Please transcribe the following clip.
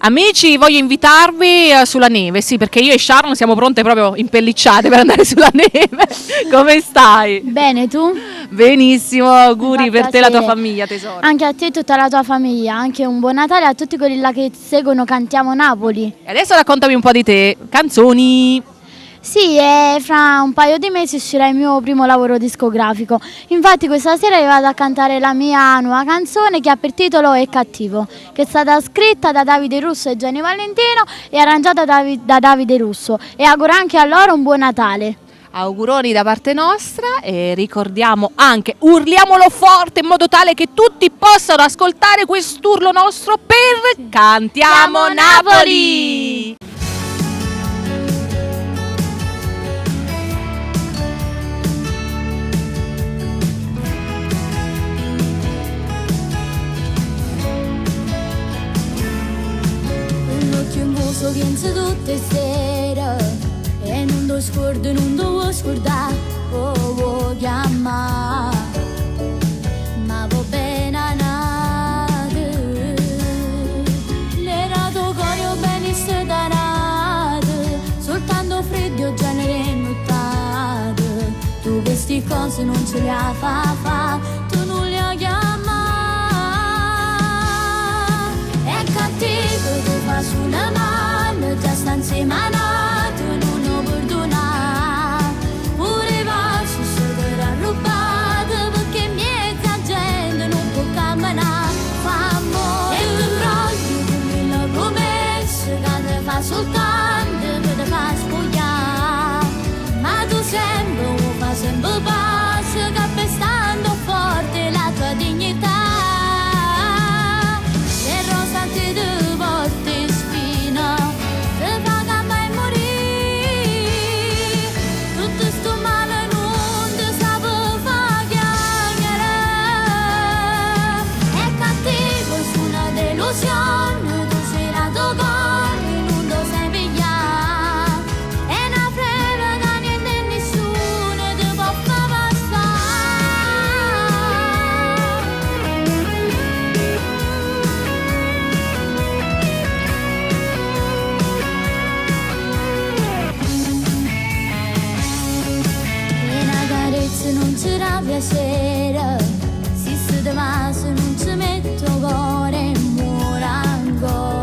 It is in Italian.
Amici, voglio invitarvi sulla neve, sì, perché io e Sharon siamo pronte proprio impellicciate per andare sulla neve. Come stai? Bene, tu? Benissimo, auguri Mi fa per te e la tua piacere. famiglia, tesoro. Anche a te e tutta la tua famiglia, anche un buon Natale a tutti quelli là che seguono Cantiamo Napoli. E adesso raccontami un po' di te, canzoni. Sì, e fra un paio di mesi uscirà il mio primo lavoro discografico. Infatti questa sera vi vado a cantare la mia nuova canzone che ha per titolo È cattivo, che è stata scritta da Davide Russo e Gianni Valentino e arrangiata da Davide Russo. E auguro anche a loro un buon Natale. Auguroni da parte nostra e ricordiamo anche, urliamolo forte in modo tale che tutti possano ascoltare quest'urlo nostro per Cantiamo Napoli! Un occhio in muso penso tutte le sere e non lo scordo, non lo vuoi scordare, vuoi chiamare, ma va bene a nate, l'era tuo cuore bene sedarate, soltanto freddo genere nottate, tu queste cose non ce le fa, tu non le hai chiamate, è cattivo, tu fa sulla mano, già sta insieme a noi. Soltanto per te far spogliare, ma tu sempre fa sempre pace, che per stando forte la tua dignità, e rosa ti porti spina, te fa che mai morire, tutto sto male non ti sa fa chiamare, è cattivo su una delusione, tu sei la tua cosa. Non c'era piacere, se si deve non ci metto cuore e muore ancora.